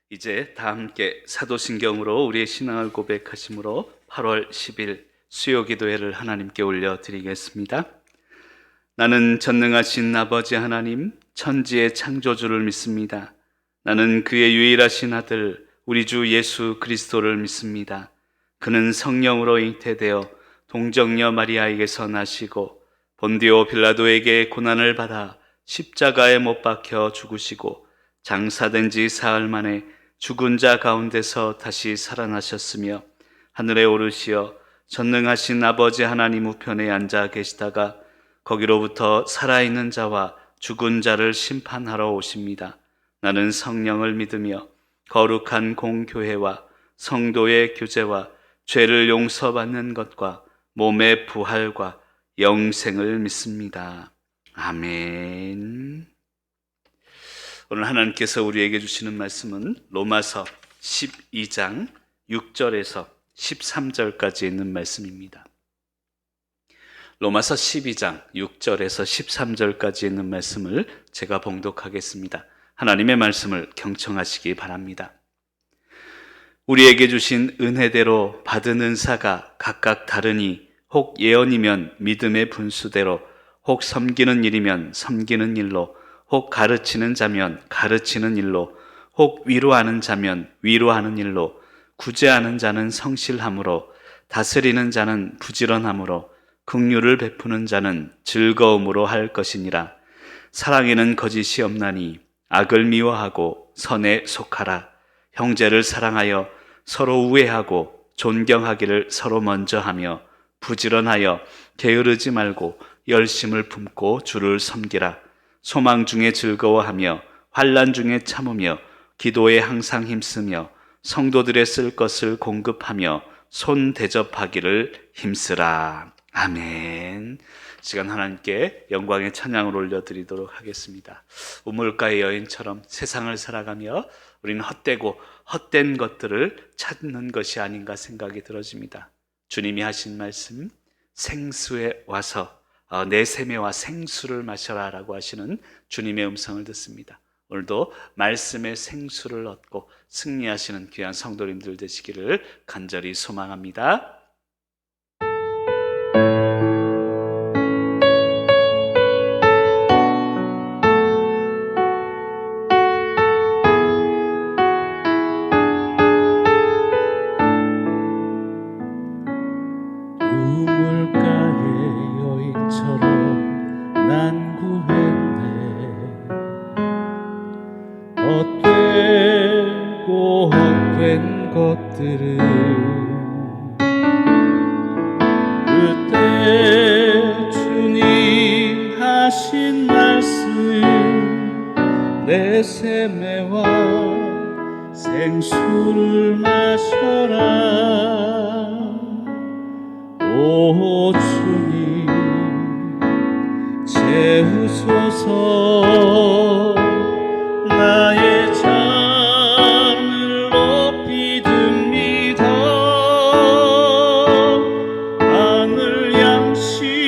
이제 다 함께 사도신경으로 우리의 신앙을 고백하심으로 8월 10일 수요기도회를 하나님께 올려드리겠습니다. 나는 전능하신 아버지 하나님, 천지의 창조주를 믿습니다. 나는 그의 유일하신 아들 우리 주 예수 그리스도를 믿습니다. 그는 성령으로 잉태되어 동정녀 마리아에게서 나시고 본디오 빌라도에게 고난을 받아 십자가에 못 박혀 죽으시고 장사된 지 사흘 만에 죽은 자 가운데서 다시 살아나셨으며 하늘에 오르시어 전능하신 아버지 하나님 우편에 앉아 계시다가 거기로부터 살아있는 자와 죽은 자를 심판하러 오십니다. 나는 성령을 믿으며 거룩한 공교회와 성도의 교제와 죄를 용서받는 것과 몸의 부활과 영생을 믿습니다. 아멘. 오늘 하나님께서 우리에게 주시는 말씀은 로마서 12장 6절에서 13절까지 있는 말씀입니다. 로마서 12장 6절에서 13절까지 있는 말씀을 제가 봉독하겠습니다. 하나님의 말씀을 경청하시기 바랍니다. 우리에게 주신 은혜대로 받은 은사가 각각 다르니 혹 예언이면 믿음의 분수대로, 혹 섬기는 일이면 섬기는 일로, 혹 가르치는 자면 가르치는 일로, 혹 위로하는 자면 위로하는 일로, 구제하는 자는 성실함으로, 다스리는 자는 부지런함으로, 긍휼을 베푸는 자는 즐거움으로 할 것이니라. 사랑에는 거짓이 없나니 악을 미워하고 선에 속하라. 형제를 사랑하여 서로 우애하고 존경하기를 서로 먼저 하며 부지런하여 게으르지 말고 열심을 품고 주를 섬기라. 소망 중에 즐거워하며 환난 중에 참으며 기도에 항상 힘쓰며 성도들의 쓸 것을 공급하며 손 대접하기를 힘쓰라. 아멘. 시간 하나님께 영광의 찬양을 올려드리도록 하겠습니다. 우물가의 여인처럼 세상을 살아가며 우리는 헛되고 헛된 것들을 찾는 것이 아닌가 생각이 들어집니다. 주님이 하신 말씀, 생수에 와서 내 세매와 생수를 마셔라 라고 하시는 주님의 음성을 듣습니다. 오늘도 말씀의 생수를 얻고 승리하시는 귀한 성도님들 되시기를 간절히 소망합니다. 우물가의 여인처럼 난 구했네. 헛되고 헛된 것들을 그때 주님 하신 말씀, 내 세매와 생수를 마셔라. 오 주님 채우소서. 나의 잔을 높이 듭니다. 하늘 양식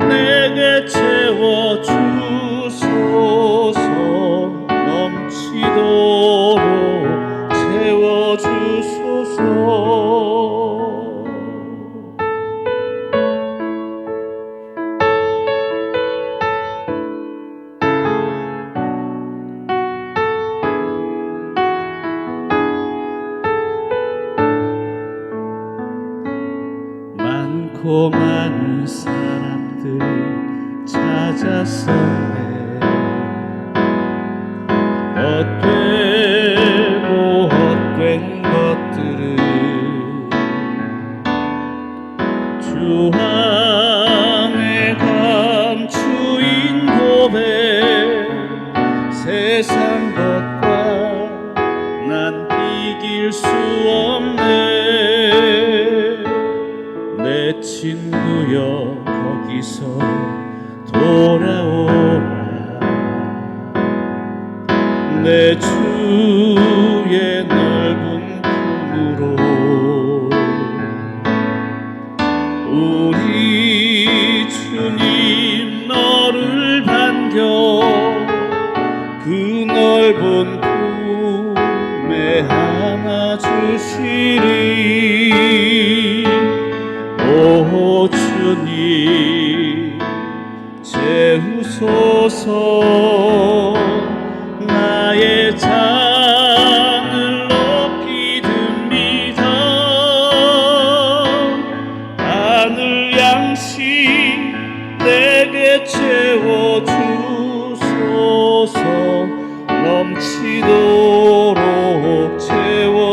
내게 채워주소서. 넘치도록 채워주소서. 많고 많은 사람들이 찾았었네. 헛되고 헛된 것들을 주 안에 감추인 고백, 세상 것과 난 이길 수 없네. 내 친구여 거기서 돌아오라. 내 주의 넓은 품으로. 우리 주님 너를 반겨 그 넓은 품 주시리. 오 주님 채우소서. 나의 잔을 높이 듭니다. 하늘 양식 내게 채워주소서. 넘치도록 채워주소서.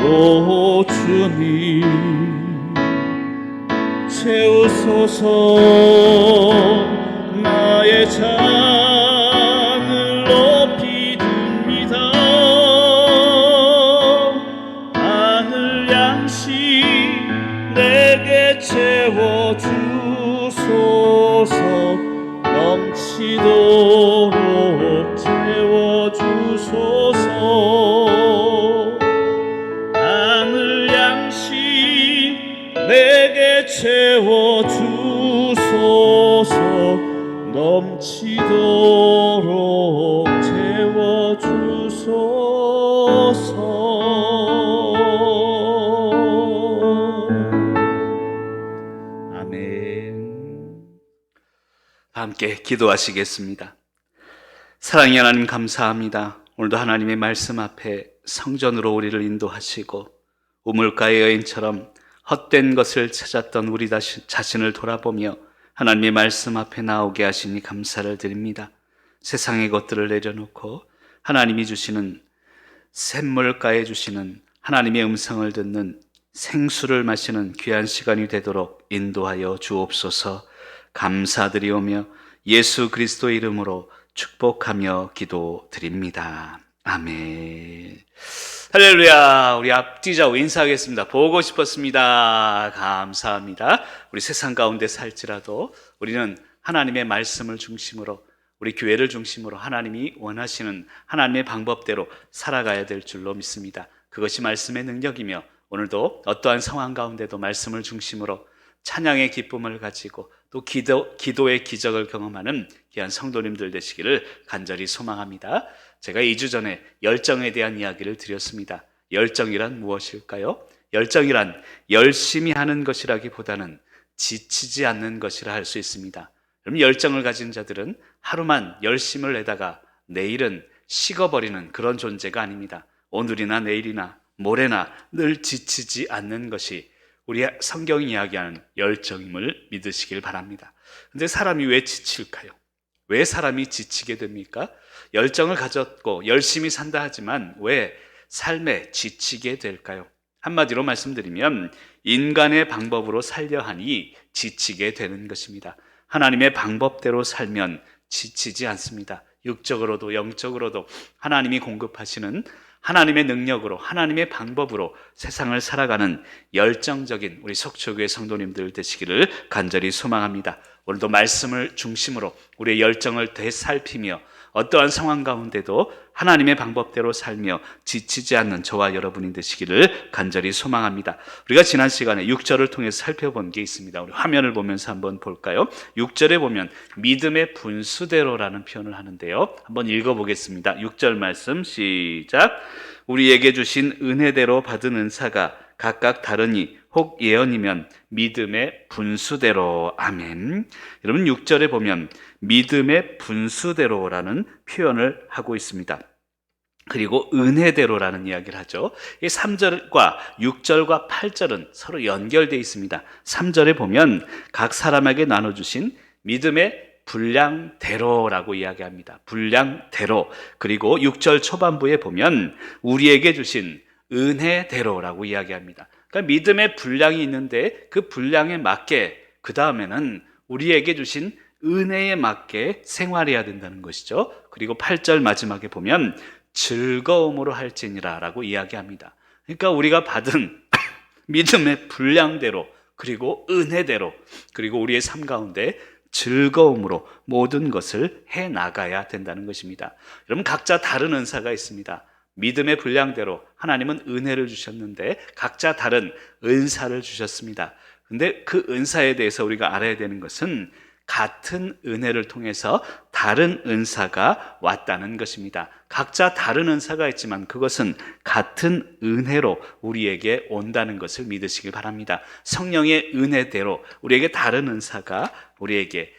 오 주님 채우소서. 나의 잔을 높이 듭니다. 하늘 양식 내게 채워주소서. 넘치도록 채워주소서. 하늘 양식 내게 채워주소서. 넘치도록 채워주소서. 아멘. 함께 기도하시겠습니다. 사랑의 하나님 감사합니다. 오늘도 하나님의 말씀 앞에 성전으로 우리를 인도하시고 우물가의 여인처럼 헛된 것을 찾았던 우리 자신을 돌아보며 하나님의 말씀 앞에 나오게 하시니 감사를 드립니다. 세상의 것들을 내려놓고 하나님이 주시는 샘물가에 주시는 하나님의 음성을 듣는 생수를 마시는 귀한 시간이 되도록 인도하여 주옵소서. 감사드리오며 예수 그리스도의 이름으로 축복하며 기도드립니다. 아멘. 할렐루야. 우리 앞뒤좌우 인사하겠습니다. 보고 싶었습니다. 감사합니다. 우리 세상 가운데 살지라도 우리는 하나님의 말씀을 중심으로, 우리 교회를 중심으로 하나님이 원하시는 하나님의 방법대로 살아가야 될 줄로 믿습니다. 그것이 말씀의 능력이며 오늘도 어떠한 상황 가운데도 말씀을 중심으로 찬양의 기쁨을 가지고 또 기도의 기적을 경험하는 귀한 성도님들 되시기를 간절히 소망합니다. 제가 2주 전에 열정에 대한 이야기를 드렸습니다. 열정이란 무엇일까요? 열정이란 열심히 하는 것이라기보다는 지치지 않는 것이라 할 수 있습니다. 그럼 열정을 가진 자들은 하루만 열심을 내다가 내일은 식어버리는 그런 존재가 아닙니다. 오늘이나 내일이나 모레나 늘 지치지 않는 것이 우리 성경이 이야기하는 열정임을 믿으시길 바랍니다. 근데 사람이 왜 지칠까요? 왜 사람이 지치게 됩니까? 열정을 가졌고 열심히 산다 하지만 왜 삶에 지치게 될까요? 한마디로 말씀드리면 인간의 방법으로 살려 하니 지치게 되는 것입니다. 하나님의 방법대로 살면 지치지 않습니다. 육적으로도 영적으로도 하나님이 공급하시는 하나님의 능력으로, 하나님의 방법으로 세상을 살아가는 열정적인 우리 속초교회 성도님들 되시기를 간절히 소망합니다. 오늘도 말씀을 중심으로 우리의 열정을 되살피며 어떠한 상황 가운데도 하나님의 방법대로 살며 지치지 않는 저와 여러분이 되시기를 간절히 소망합니다. 우리가 지난 시간에 6절을 통해서 살펴본 게 있습니다. 우리 화면을 보면서 한번 볼까요? 6절에 보면 믿음의 분수대로라는 표현을 하는데요. 한번 읽어보겠습니다. 6절 말씀 시작. 우리에게 주신 은혜대로 받은 은사가 각각 다르니 혹 예언이면 믿음의 분수대로. 아멘. 여러분 6절에 보면 믿음의 분수대로라는 표현을 하고 있습니다. 그리고 은혜대로라는 이야기를 하죠. 이 3절과 6절과 8절은 서로 연결되어 있습니다. 3절에 보면 각 사람에게 나눠주신 믿음의 분량대로라고 이야기합니다. 분량대로. 그리고 6절 초반부에 보면 우리에게 주신 은혜대로라고 이야기합니다. 그러니까 믿음의 분량이 있는데 그 분량에 맞게 그 다음에는 우리에게 주신 은혜에 맞게 생활해야 된다는 것이죠. 그리고 8절 마지막에 보면 즐거움으로 할지니라 라고 이야기합니다. 그러니까 우리가 받은 믿음의 분량대로 그리고 은혜대로 그리고 우리의 삶 가운데 즐거움으로 모든 것을 해나가야 된다는 것입니다. 여러분 각자 다른 은사가 있습니다. 믿음의 분량대로 하나님은 은혜를 주셨는데 각자 다른 은사를 주셨습니다. 근데 그 은사에 대해서 우리가 알아야 되는 것은 같은 은혜를 통해서 다른 은사가 왔다는 것입니다. 각자 다른 은사가 있지만 그것은 같은 은혜로 우리에게 온다는 것을 믿으시길 바랍니다. 성령의 은혜대로 우리에게 다른 은사가 우리에게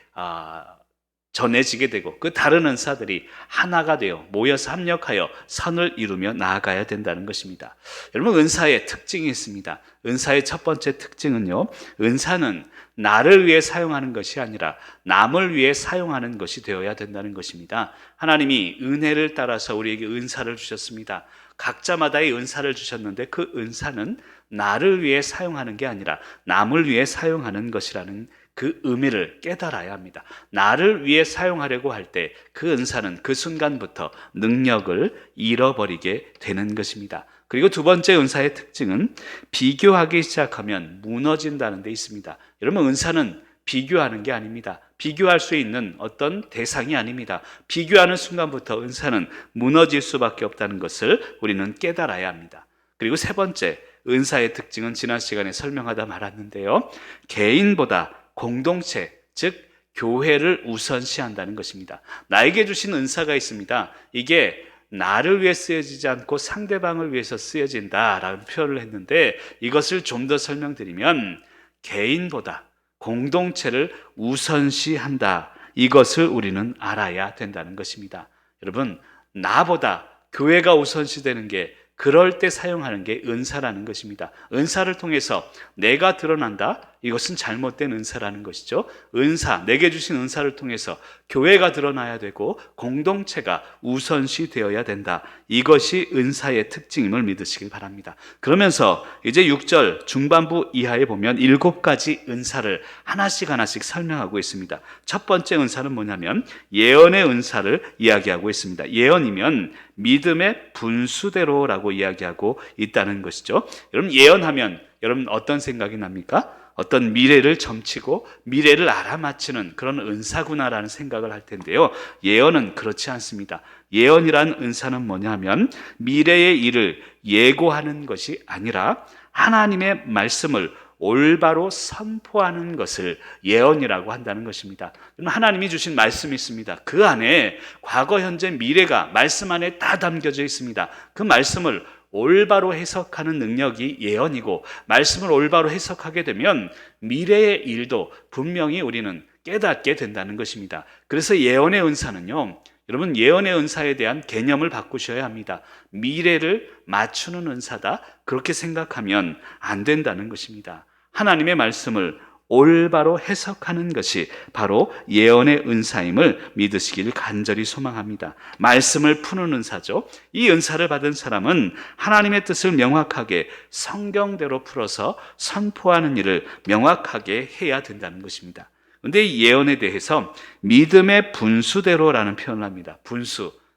전해지게 되고 그 다른 은사들이 하나가 되어 모여서 합력하여 선을 이루며 나아가야 된다는 것입니다. 여러분, 은사의 특징이 있습니다. 은사의 첫 번째 특징은요, 은사는 나를 위해 사용하는 것이 아니라 남을 위해 사용하는 것이 되어야 된다는 것입니다. 하나님이 은혜를 따라서 우리에게 은사를 주셨습니다. 각자마다의 은사를 주셨는데 그 은사는 나를 위해 사용하는 게 아니라 남을 위해 사용하는 것이라는 그 의미를 깨달아야 합니다. 나를 위해 사용하려고 할 때 그 은사는 그 순간부터 능력을 잃어버리게 되는 것입니다. 그리고 두 번째 은사의 특징은 비교하기 시작하면 무너진다는 데 있습니다. 여러분, 은사는 비교하는 게 아닙니다. 비교할 수 있는 어떤 대상이 아닙니다. 비교하는 순간부터 은사는 무너질 수밖에 없다는 것을 우리는 깨달아야 합니다. 그리고 세 번째 은사의 특징은 지난 시간에 설명하다 말았는데요, 개인보다 공동체, 즉 교회를 우선시한다는 것입니다. 나에게 주신 은사가 있습니다. 이게 나를 위해 쓰여지지 않고 상대방을 위해서 쓰여진다라는 표현을 했는데, 이것을 좀 더 설명드리면 개인보다 공동체를 우선시한다, 이것을 우리는 알아야 된다는 것입니다. 여러분, 나보다 교회가 우선시되는 게, 그럴 때 사용하는 게 은사라는 것입니다. 은사를 통해서 내가 드러난다? 이것은 잘못된 은사라는 것이죠. 은사, 내게 주신 은사를 통해서 교회가 드러나야 되고 공동체가 우선시 되어야 된다. 이것이 은사의 특징임을 믿으시길 바랍니다. 그러면서 이제 6절 중반부 이하에 보면 7가지 은사를 하나씩 설명하고 있습니다. 첫 번째 은사는 뭐냐면 예언의 은사를 이야기하고 있습니다. 예언이면 믿음의 분수대로라고 이야기하고 있다는 것이죠. 여러분, 예언하면 여러분 어떤 생각이 납니까? 어떤 미래를 점치고 미래를 알아맞히는 그런 은사구나라는 생각을 할 텐데요, 예언은 그렇지 않습니다. 예언이란 은사는 뭐냐면 미래의 일을 예고하는 것이 아니라 하나님의 말씀을 올바로 선포하는 것을 예언이라고 한다는 것입니다. 하나님이 주신 말씀이 있습니다. 그 안에 과거, 현재, 미래가 말씀 안에 다 담겨져 있습니다. 그 말씀을 올바로 해석하는 능력이 예언이고, 말씀을 올바로 해석하게 되면 미래의 일도 분명히 우리는 깨닫게 된다는 것입니다. 그래서 예언의 은사는요, 여러분, 예언의 은사에 대한 개념을 바꾸셔야 합니다. 미래를 맞추는 은사다, 그렇게 생각하면 안 된다는 것입니다. 하나님의 말씀을 올바로 해석하는 것이 바로 예언의 은사임을 믿으시길 간절히 소망합니다. 말씀을 푸는 은사죠. 이 은사를 받은 사람은 하나님의 뜻을 명확하게 성경대로 풀어서 선포하는 일을 명확하게 해야 된다는 것입니다. 그런데 이 예언에 대해서 믿음의 분수대로라는 표현을 합니다.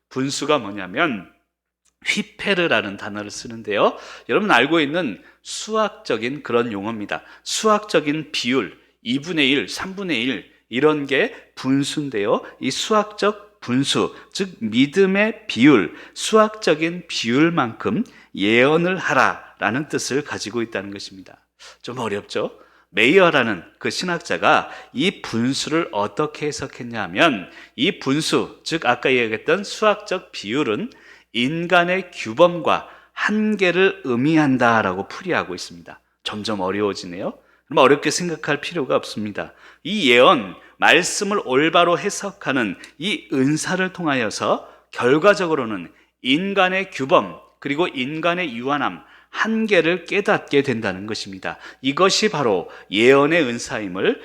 분수가 뭐냐면 휘페르라는 단어를 쓰는데요, 여러분 알고 있는 수학적인 그런 용어입니다. 수학적인 비율, 2분의 1, 3분의 1 이런 게 분수인데요, 이 수학적 분수, 즉 믿음의 비율, 수학적인 비율만큼 예언을 하라라는 뜻을 가지고 있다는 것입니다. 좀 어렵죠? 메이어라는 그 신학자가 이 분수를 어떻게 해석했냐 하면, 이 분수, 즉 아까 얘기했던 수학적 비율은 인간의 규범과 한계를 의미한다라고 풀이하고 있습니다. 점점 어려워지네요. 그럼 어렵게 생각할 필요가 없습니다. 이 예언, 말씀을 올바로 해석하는 이 은사를 통하여서 결과적으로는 인간의 규범, 그리고 인간의 유한함, 한계를 깨닫게 된다는 것입니다. 이것이 바로 예언의 은사임을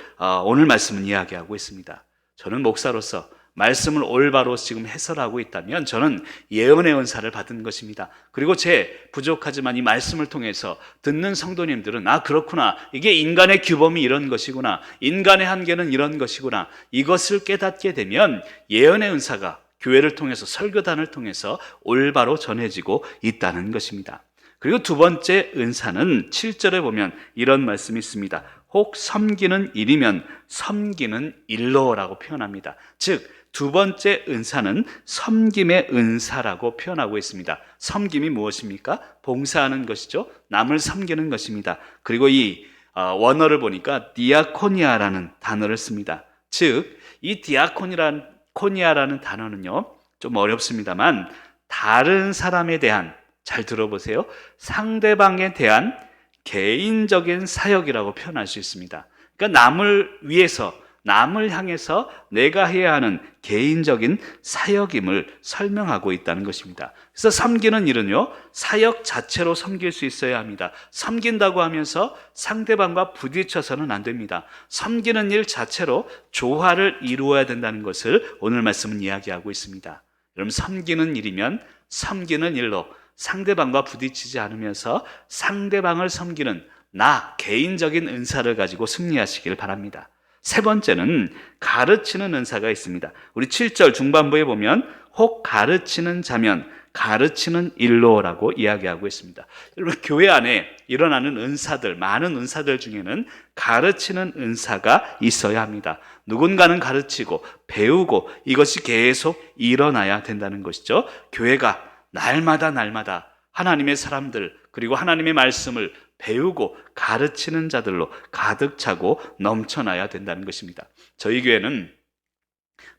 오늘 말씀은 이야기하고 있습니다. 저는 목사로서 말씀을 올바로 지금 해설하고 있다면 저는 예언의 은사를 받은 것입니다. 그리고 제 부족하지만 이 말씀을 통해서 듣는 성도님들은 그렇구나, 이게 인간의 규범이 이런 것이구나, 인간의 한계는 이런 것이구나, 이것을 깨닫게 되면 예언의 은사가 교회를 통해서, 설교단을 통해서 올바로 전해지고 있다는 것입니다. 그리고 두 번째 은사는 7절에 보면 이런 말씀이 있습니다. 혹 섬기는 일이면 섬기는 일로라고 표현합니다. 즉 두 번째 은사는 섬김의 은사라고 표현하고 있습니다. 섬김이 무엇입니까? 봉사하는 것이죠. 남을 섬기는 것입니다. 그리고 이 원어를 보니까 디아코니아라는 단어를 씁니다. 즉, 이 디아코니아라는 단어는요, 좀 어렵습니다만 다른 사람에 대한, 잘 들어보세요, 상대방에 대한 개인적인 사역이라고 표현할 수 있습니다. 그러니까 남을 위해서, 남을 향해서 내가 해야 하는 개인적인 사역임을 설명하고 있다는 것입니다. 그래서 섬기는 일은요, 사역 자체로 섬길 수 있어야 합니다. 섬긴다고 하면서 상대방과 부딪혀서는 안 됩니다. 섬기는 일 자체로 조화를 이루어야 된다는 것을 오늘 말씀은 이야기하고 있습니다. 여러분, 섬기는 일이면 섬기는 일로 상대방과 부딪히지 않으면서 상대방을 섬기는 나 개인적인 은사를 가지고 승리하시길 바랍니다. 세 번째는 가르치는 은사가 있습니다. 우리 7절 중반부에 보면 혹 가르치는 자면 가르치는 일로라고 이야기하고 있습니다. 여러분, 교회 안에 일어나는 은사들, 많은 은사들 중에는 가르치는 은사가 있어야 합니다. 누군가는 가르치고 배우고 이것이 계속 일어나야 된다는 것이죠. 교회가 날마다 하나님의 사람들, 그리고 하나님의 말씀을 배우고 가르치는 자들로 가득 차고 넘쳐나야 된다는 것입니다. 저희 교회는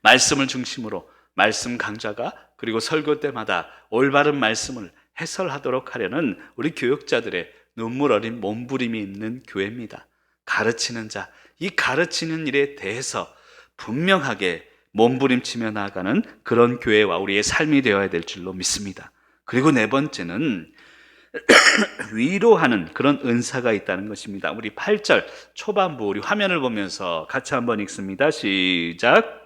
말씀을 중심으로 말씀 강좌가, 그리고 설교 때마다 올바른 말씀을 해설하도록 하려는 우리 교육자들의 눈물 어린 몸부림이 있는 교회입니다. 가르치는 자, 이 가르치는 일에 대해서 분명하게 몸부림치며 나아가는 그런 교회와 우리의 삶이 되어야 될 줄로 믿습니다. 그리고 네 번째는 위로하는 그런 은사가 있다는 것입니다. 우리 8절 초반부, 우리 화면을 보면서 같이 한번 읽습니다. 시작.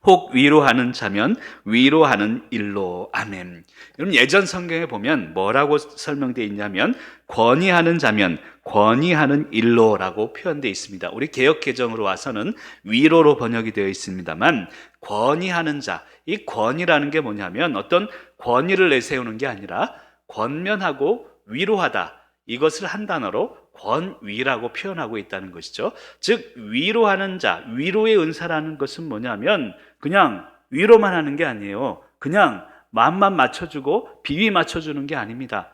혹 위로하는 자면 위로하는 일로. 아멘. 여러분, 예전 성경에 보면 뭐라고 설명되어 있냐면 권위하는 자면 권위하는 일로라고 표현되어 있습니다. 우리 개역 개정으로 와서는 위로로 번역이 되어 있습니다만, 권위하는 자, 이 권위라는 게 뭐냐면 어떤 권위를 내세우는 게 아니라 권면하고 위로하다, 이것을 한 단어로 권위라고 표현하고 있다는 것이죠. 즉, 위로하는 자, 위로의 은사라는 것은 뭐냐면 그냥 위로만 하는 게 아니에요. 그냥 마음만 맞춰주고 비위 맞춰주는 게 아닙니다.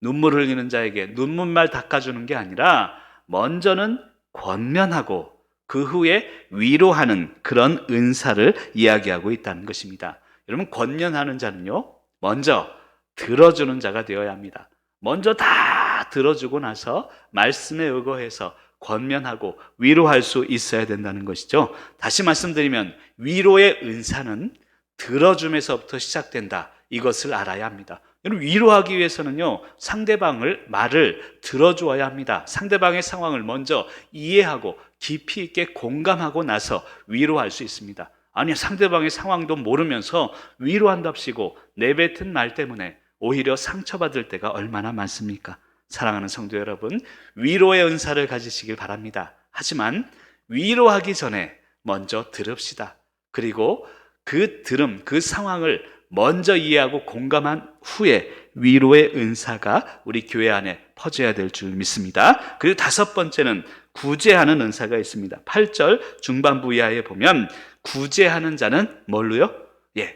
눈물 흘리는 자에게 눈물만 닦아주는 게 아니라 먼저는 권면하고 그 후에 위로하는 그런 은사를 이야기하고 있다는 것입니다. 여러분, 권면하는 자는요, 먼저 들어주는 자가 되어야 합니다. 먼저 다 들어주고 나서 말씀에 의거해서 권면하고 위로할 수 있어야 된다는 것이죠. 다시 말씀드리면 위로의 은사는 들어줌에서부터 시작된다, 이것을 알아야 합니다. 여러분, 위로하기 위해서는요, 상대방을 말을 들어주어야 합니다. 상대방의 상황을 먼저 이해하고 깊이 있게 공감하고 나서 위로할 수 있습니다. 아니, 상대방의 상황도 모르면서 위로한답시고 내뱉은 말 때문에 오히려 상처받을 때가 얼마나 많습니까? 사랑하는 성도 여러분, 위로의 은사를 가지시길 바랍니다. 하지만 위로하기 전에 먼저 들읍시다. 그리고 그 들음, 그 상황을 먼저 이해하고 공감한 후에 위로의 은사가 우리 교회 안에 퍼져야 될 줄 믿습니다. 그리고 다섯 번째는 구제하는 은사가 있습니다. 8절 중반부 이하에 보면 구제하는 자는 뭘로요?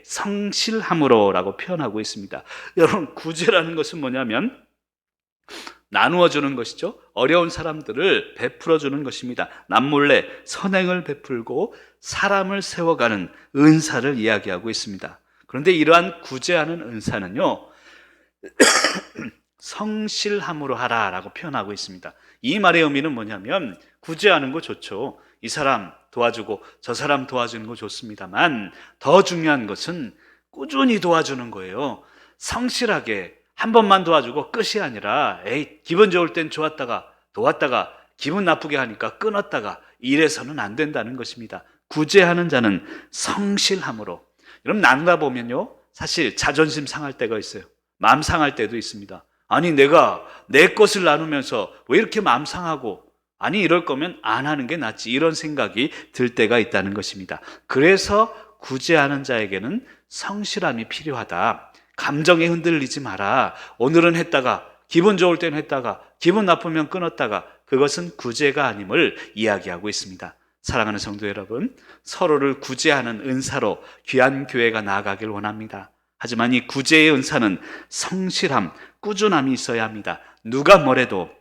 성실함으로라고 표현하고 있습니다. 여러분, 구제라는 것은 뭐냐면 나누어 주는 것이죠. 어려운 사람들을 베풀어 주는 것입니다. 남몰래 선행을 베풀고 사람을 세워가는 은사를 이야기하고 있습니다. 그런데 이러한 구제하는 은사는요, 성실함으로 하라라고 표현하고 있습니다. 이 말의 의미는 뭐냐면 구제하는 거 좋죠. 이 사람 도와주고 저 사람 도와주는 거 좋습니다만 더 중요한 것은 꾸준히 도와주는 거예요. 성실하게 한 번만 도와주고 끝이 아니라 기분 좋을 땐 좋았다가 도왔다가 기분 나쁘게 하니까 끊었다가 이래서는 안 된다는 것입니다. 구제하는 자는 성실함으로. 여러분, 나누다 보면요, 사실 자존심 상할 때가 있어요. 마음 상할 때도 있습니다. 아니, 내가 내 것을 나누면서 왜 이렇게 마음 상하고, 아니, 이럴 거면 안 하는 게 낫지, 이런 생각이 들 때가 있다는 것입니다. 그래서 구제하는 자에게는 성실함이 필요하다. 감정에 흔들리지 마라. 오늘은 했다가 기분 좋을 때는 했다가 기분 나쁘면 끊었다가, 그것은 구제가 아님을 이야기하고 있습니다. 사랑하는 성도 여러분, 서로를 구제하는 은사로 귀한 교회가 나아가길 원합니다. 하지만 이 구제의 은사는 성실함, 꾸준함이 있어야 합니다. 누가 뭐래도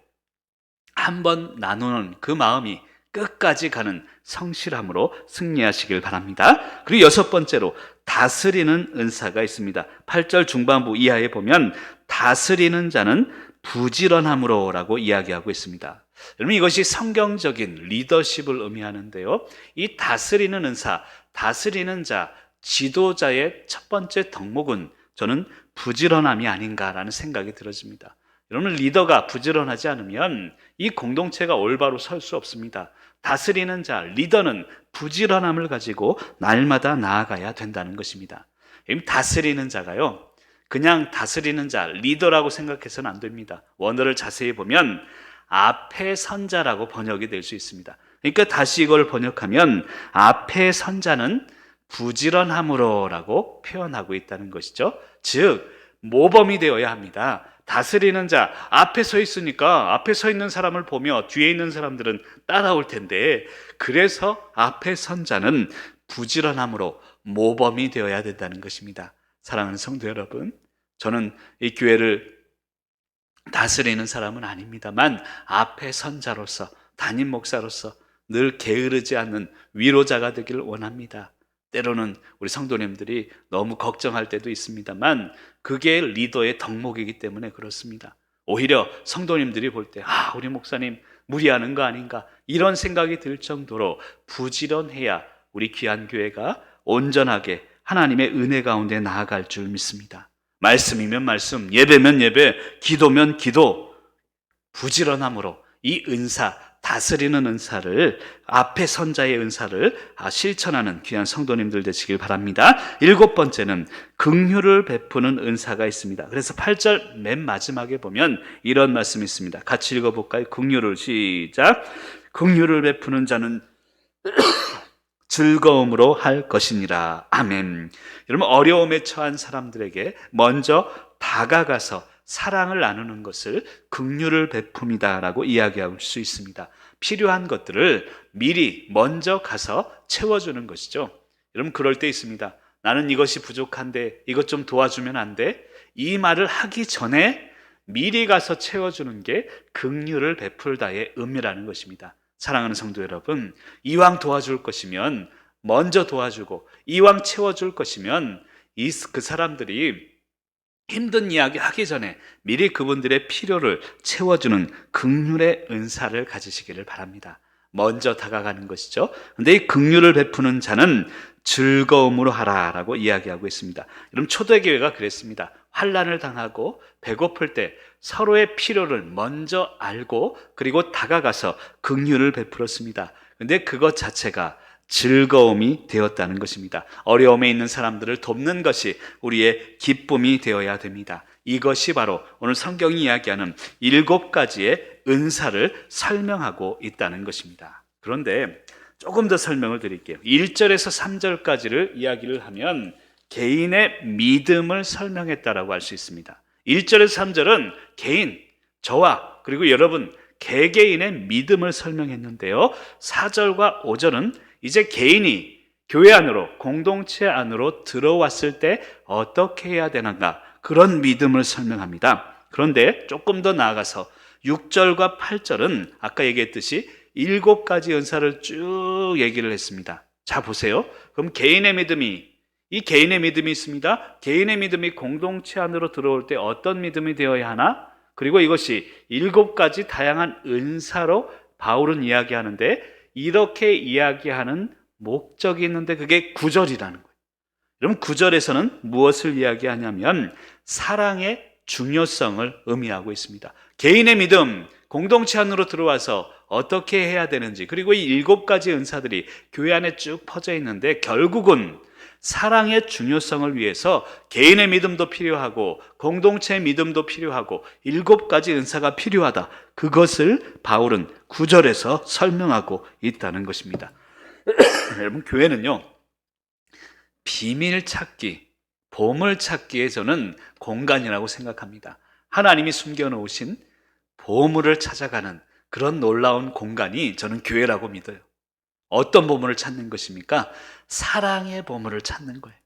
한 번 나누는 그 마음이 끝까지 가는 성실함으로 승리하시길 바랍니다. 그리고 여섯 번째로 다스리는 은사가 있습니다. 8절 중반부 이하에 보면 다스리는 자는 부지런함으로 라고 이야기하고 있습니다. 여러분, 이것이 성경적인 리더십을 의미하는데요. 이 다스리는 은사, 다스리는 자, 지도자의 첫 번째 덕목은 저는 부지런함이 아닌가라는 생각이 들어집니다. 여러분, 리더가 부지런하지 않으면 이 공동체가 올바로 설 수 없습니다. 다스리는 자, 리더는 부지런함을 가지고 날마다 나아가야 된다는 것입니다. 다스리는 자가요, 그냥 다스리는 자, 리더라고 생각해서는 안 됩니다. 원어를 자세히 보면 앞에 선자라고 번역이 될 수 있습니다. 그러니까 다시 이걸 번역하면 앞에 선자는 부지런함으로 라고 표현하고 있다는 것이죠. 즉, 모범이 되어야 합니다. 다스리는 자, 앞에 서 있으니까 앞에 서 있는 사람을 보며 뒤에 있는 사람들은 따라올 텐데, 그래서 앞에 선자는 부지런함으로 모범이 되어야 된다는 것입니다. 사랑하는 성도 여러분, 저는 이 교회를 다스리는 사람은 아닙니다만 앞에 선자로서, 담임 목사로서 늘 게으르지 않는 위로자가 되기를 원합니다. 때로는 우리 성도님들이 너무 걱정할 때도 있습니다만 그게 리더의 덕목이기 때문에 그렇습니다. 오히려 성도님들이 볼 때 우리 목사님 무리하는 거 아닌가, 이런 생각이 들 정도로 부지런해야 우리 귀한 교회가 온전하게 하나님의 은혜 가운데 나아갈 줄 믿습니다. 말씀이면 말씀, 예배면 예배, 기도면 기도, 부지런함으로 이 은사, 다스리는 은사를, 앞에 선자의 은사를 실천하는 귀한 성도님들 되시길 바랍니다. 일곱 번째는 긍휼을 베푸는 은사가 있습니다. 그래서 8절 맨 마지막에 보면 이런 말씀이 있습니다. 같이 읽어볼까요? 긍휼을, 시작. 긍휼을 베푸는 자는 즐거움으로 할 것이니라. 아멘. 여러분, 어려움에 처한 사람들에게 먼저 다가가서 사랑을 나누는 것을 긍휼을 베풉니다라고 이야기할 수 있습니다. 필요한 것들을 미리 먼저 가서 채워주는 것이죠. 여러분, 그럴 때 있습니다. 나는 이것이 부족한데 이것 좀 도와주면 안 돼? 이 말을 하기 전에 미리 가서 채워주는 게 긍휼을 베풀다의 의미라는 것입니다. 사랑하는 성도 여러분, 이왕 도와줄 것이면 먼저 도와주고, 이왕 채워줄 것이면 그 사람들이 힘든 이야기 하기 전에 미리 그분들의 필요를 채워주는 긍휼의 은사를 가지시기를 바랍니다. 먼저 다가가는 것이죠. 그런데 이 긍휼을 베푸는 자는 즐거움으로 하라라고 이야기하고 있습니다. 여러분, 초대교회가 그랬습니다. 환난을 당하고 배고플 때 서로의 필요를 먼저 알고 그리고 다가가서 긍휼을 베풀었습니다. 그런데 그것 자체가 즐거움이 되었다는 것입니다. 어려움에 있는 사람들을 돕는 것이 우리의 기쁨이 되어야 됩니다. 이것이 바로 오늘 성경이 이야기하는 7가지의 은사를 설명하고 있다는 것입니다. 그런데 조금 더 설명을 드릴게요. 1절에서 3절까지를 이야기를 하면 개인의 믿음을 설명했다라고 할 수 있습니다. 1절에서 3절은 개인, 저와 그리고 여러분 개개인의 믿음을 설명했는데요. 4절과 5절은 이제 개인이 교회 안으로, 공동체 안으로 들어왔을 때 어떻게 해야 되는가, 그런 믿음을 설명합니다. 그런데 조금 더 나아가서 6절과 8절은 아까 얘기했듯이 7가지 은사를 쭉 얘기를 했습니다. 자, 보세요. 그럼 개인의 믿음이, 이 개인의 믿음이 있습니다. 개인의 믿음이 공동체 안으로 들어올 때 어떤 믿음이 되어야 하나? 그리고 이것이 7가지 다양한 은사로 바울은 이야기하는데, 이렇게 이야기하는 목적이 있는데 그게 9절이라는 거예요. 여러분, 9절에서는 무엇을 이야기하냐면 사랑의 중요성을 의미하고 있습니다. 개인의 믿음, 공동체 안으로 들어와서 어떻게 해야 되는지, 그리고 이 7가지 은사들이 교회 안에 쭉 퍼져 있는데 결국은 사랑의 중요성을 위해서 개인의 믿음도 필요하고 공동체의 믿음도 필요하고 7가지 은사가 필요하다. 그것을 바울은 9절에서 설명하고 있다는 것입니다. 여러분, 교회는요, 비밀 찾기, 보물 찾기에 저는 공간이라고 생각합니다. 하나님이 숨겨놓으신 보물을 찾아가는 그런 놀라운 공간이 저는 교회라고 믿어요. 어떤 보물을 찾는 것입니까? 사랑의 보물을 찾는 거예요.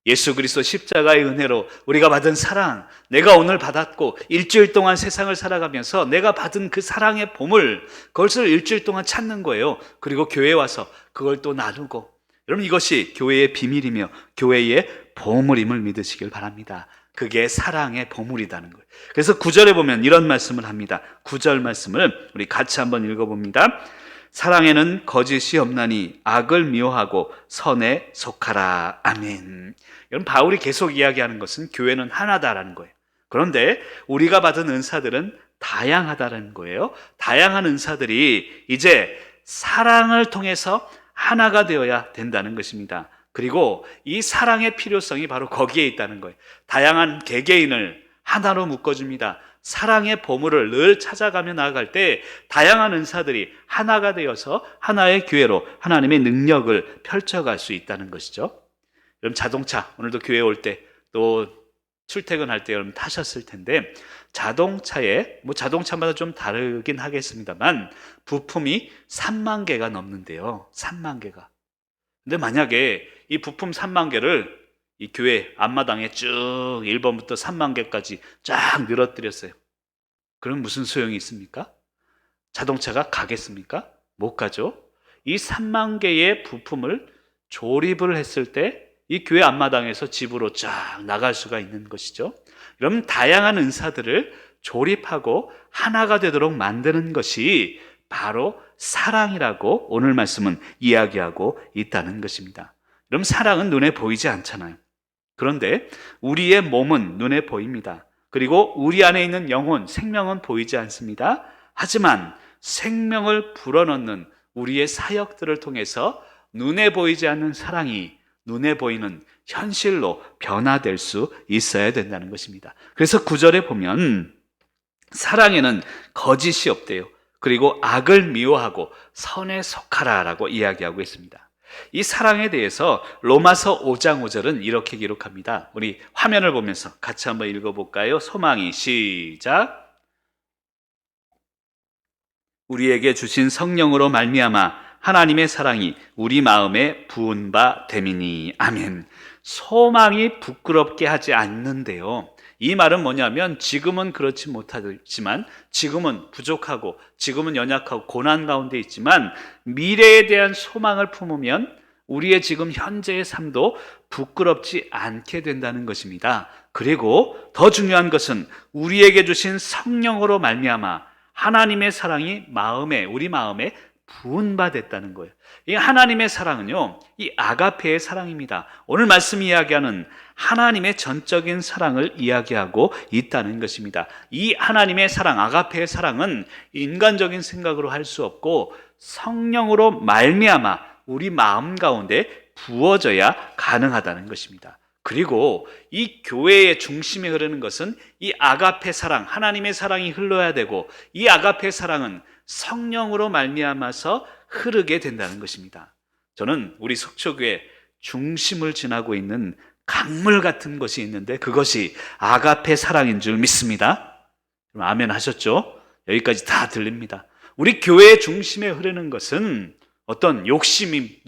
예수 그리스도 십자가의 은혜로 우리가 받은 사랑, 내가 오늘 받았고 일주일 동안 세상을 살아가면서 내가 받은 그 사랑의 보물, 그것을 일주일 동안 찾는 거예요. 그리고 교회에 와서 그걸 또 나누고, 여러분 이것이 교회의 비밀이며 교회의 보물임을 믿으시길 바랍니다. 그게 사랑의 보물이라는 거예요. 그래서 9절에 보면 이런 말씀을 합니다. 9절 말씀을 우리 같이 한번 읽어봅니다. 사랑에는 거짓이 없나니 악을 미워하고 선에 속하라. 아멘. 여러분 바울이 계속 이야기하는 것은 교회는 하나다라는 거예요. 그런데 우리가 받은 은사들은 다양하다는 거예요. 다양한 은사들이 이제 사랑을 통해서 하나가 되어야 된다는 것입니다. 그리고 이 사랑의 필요성이 바로 거기에 있다는 거예요. 다양한 개개인을 하나로 묶어줍니다. 사랑의 보물을 늘 찾아가며 나아갈 때 다양한 은사들이 하나가 되어서 하나의 교회로 하나님의 능력을 펼쳐갈 수 있다는 것이죠. 여러분 자동차, 오늘도 교회 올 때 또 출퇴근할 때 여러분 타셨을 텐데, 자동차에 자동차마다 좀 다르긴 하겠습니다만 부품이 3만 개가 넘는데요. 3만 개가. 근데 만약에 이 부품 3만 개를 이 교회 앞마당에 쭉 1번부터 3만 개까지 쫙 늘어뜨렸어요. 그럼 무슨 소용이 있습니까? 자동차가 가겠습니까? 못 가죠. 이 3만 개의 부품을 조립을 했을 때 이 교회 앞마당에서 집으로 쫙 나갈 수가 있는 것이죠. 그럼 다양한 은사들을 조립하고 하나가 되도록 만드는 것이 바로 사랑이라고 오늘 말씀은 이야기하고 있다는 것입니다. 그럼 사랑은 눈에 보이지 않잖아요. 그런데 우리의 몸은 눈에 보입니다. 그리고 우리 안에 있는 영혼, 생명은 보이지 않습니다. 하지만 생명을 불어넣는 우리의 사역들을 통해서 눈에 보이지 않는 사랑이 눈에 보이는 현실로 변화될 수 있어야 된다는 것입니다. 그래서 9절에 보면 사랑에는 거짓이 없대요. 그리고 악을 미워하고 선에 속하라라고 이야기하고 있습니다. 이 사랑에 대해서 로마서 5장 5절은 이렇게 기록합니다. 우리 화면을 보면서 같이 한번 읽어볼까요? 소망이 시작. 우리에게 주신 성령으로 말미암아 하나님의 사랑이 우리 마음에 부은 바 됨이니. 아멘. 소망이 부끄럽게 하지 않는데요. 이 말은 뭐냐면 지금은 그렇지 못하지만, 지금은 부족하고 지금은 연약하고 고난 가운데 있지만 미래에 대한 소망을 품으면 우리의 지금 현재의 삶도 부끄럽지 않게 된다는 것입니다. 그리고 더 중요한 것은 우리에게 주신 성령으로 말미암아 하나님의 사랑이 우리 마음에 부은 바 됐다는 거예요. 이 하나님의 사랑은요, 이 아가페의 사랑입니다. 오늘 말씀 이야기하는 하나님의 전적인 사랑을 이야기하고 있다는 것입니다. 이 하나님의 사랑, 아가페의 사랑은 인간적인 생각으로 할 수 없고 성령으로 말미암아 우리 마음 가운데 부어져야 가능하다는 것입니다. 그리고 이 교회의 중심에 흐르는 것은 이 아가페 사랑, 하나님의 사랑이 흘러야 되고, 이 아가페 사랑은 성령으로 말미암아서 흐르게 된다는 것입니다. 저는 우리 속초교회 중심을 지나고 있는 강물 같은 것이 있는데 그것이 아가페 사랑인 줄 믿습니다. 아멘 하셨죠? 여기까지 다 들립니다. 우리 교회의 중심에 흐르는 것은 어떤 욕심이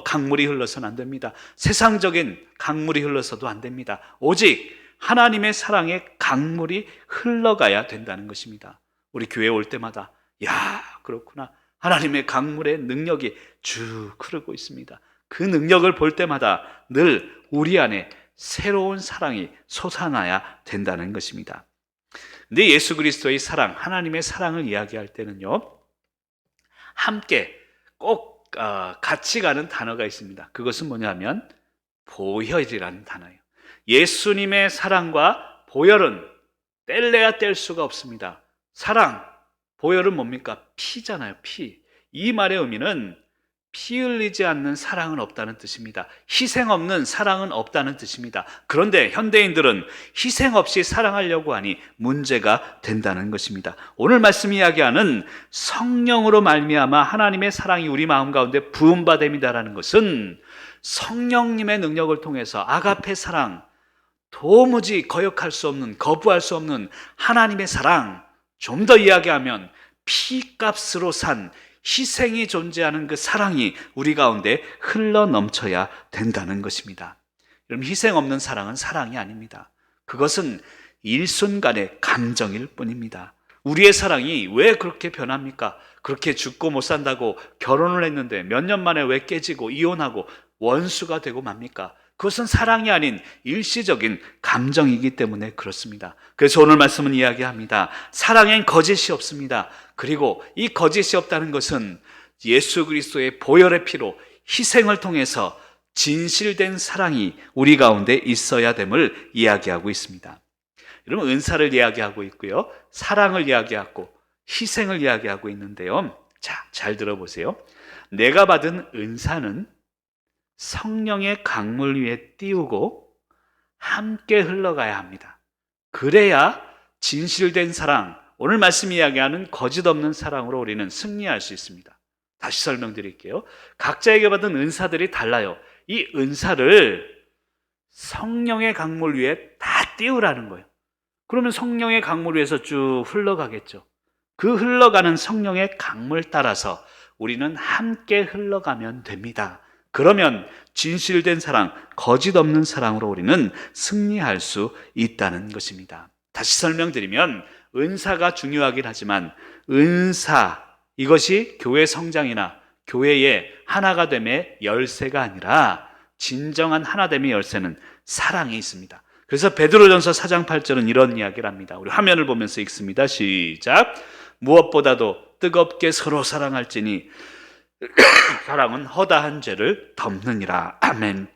강물이 흘러서는 안 됩니다. 세상적인 강물이 흘러서도 안 됩니다. 오직 하나님의 사랑의 강물이 흘러가야 된다는 것입니다. 우리 교회 올 때마다 야, 그렇구나. 하나님의 강물의 능력이 쭉 흐르고 있습니다. 그 능력을 볼 때마다 늘 우리 안에 새로운 사랑이 솟아나야 된다는 것입니다. 근데 예수 그리스도의 사랑, 하나님의 사랑을 이야기할 때는요, 함께 꼭 같이 가는 단어가 있습니다. 그것은 뭐냐면 보혈이라는 단어예요. 예수님의 사랑과 보혈은 뗄래야 뗄 수가 없습니다. 사랑, 보혈은 뭡니까? 피잖아요. 피. 이 말의 의미는 피 흘리지 않는 사랑은 없다는 뜻입니다. 희생 없는 사랑은 없다는 뜻입니다. 그런데 현대인들은 희생 없이 사랑하려고 하니 문제가 된다는 것입니다. 오늘 말씀 이야기하는 성령으로 말미암아 하나님의 사랑이 우리 마음 가운데 부은 바 됨이다라는 것은 성령님의 능력을 통해서 아가페 사랑, 도무지 거역할 수 없는, 거부할 수 없는 하나님의 사랑, 좀 더 이야기하면 피값으로 산 희생이 존재하는 그 사랑이 우리 가운데 흘러 넘쳐야 된다는 것입니다. 여러분, 희생 없는 사랑은 사랑이 아닙니다. 그것은 일순간의 감정일 뿐입니다. 우리의 사랑이 왜 그렇게 변합니까? 그렇게 죽고 못 산다고 결혼을 했는데 몇 년 만에 왜 깨지고 이혼하고 원수가 되고 맙니까? 그것은 사랑이 아닌 일시적인 감정이기 때문에 그렇습니다. 그래서 오늘 말씀은 이야기합니다. 사랑엔 거짓이 없습니다. 그리고 이 거짓이 없다는 것은 예수 그리스도의 보혈의 피로 희생을 통해서 진실된 사랑이 우리 가운데 있어야 됨을 이야기하고 있습니다. 여러분, 은사를 이야기하고 있고요, 사랑을 이야기하고 희생을 이야기하고 있는데요. 자, 잘 들어보세요. 내가 받은 은사는 성령의 강물 위에 띄우고 함께 흘러가야 합니다. 그래야 진실된 사랑, 오늘 말씀 이야기하는 거짓 없는 사랑으로 우리는 승리할 수 있습니다. 다시 설명드릴게요. 각자에게 받은 은사들이 달라요. 이 은사를 성령의 강물 위에 다 띄우라는 거예요. 그러면 성령의 강물 위에서 쭉 흘러가겠죠. 그 흘러가는 성령의 강물 따라서 우리는 함께 흘러가면 됩니다. 그러면 진실된 사랑, 거짓 없는 사랑으로 우리는 승리할 수 있다는 것입니다. 다시 설명드리면 은사가 중요하긴 하지만 은사, 이것이 교회 성장이나 교회의 하나가 됨의 열쇠가 아니라 진정한 하나됨의 열쇠는 사랑에 있습니다. 그래서 베드로전서 4장 8절은 이런 이야기를 합니다. 우리 화면을 보면서 읽습니다. 시작. 무엇보다도 뜨겁게 서로 사랑할지니 사랑은 허다한 죄를 덮느니라. 아멘.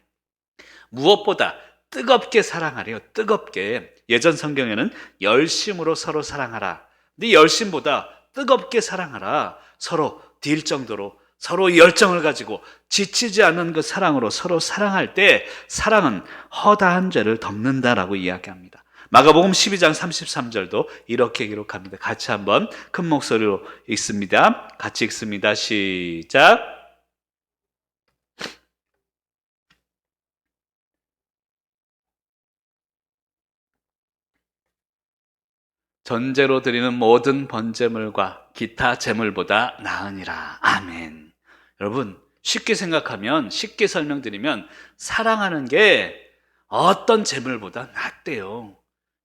무엇보다 뜨겁게 사랑하래요. 뜨겁게. 예전 성경에는 열심으로 서로 사랑하라. 네 열심보다 뜨겁게 사랑하라. 서로 딜 정도로 서로 열정을 가지고 지치지 않는 그 사랑으로 서로 사랑할 때 사랑은 허다한 죄를 덮는다라고 이야기합니다. 마가복음 12장 33절도 이렇게 기록합니다. 같이 한번 큰 목소리로 읽습니다. 같이 읽습니다. 시작. 전제로 드리는 모든 번제물과 기타 제물보다 나으니라. 아멘. 여러분, 쉽게 생각하면, 쉽게 설명드리면 사랑하는 게 어떤 제물보다 낫대요.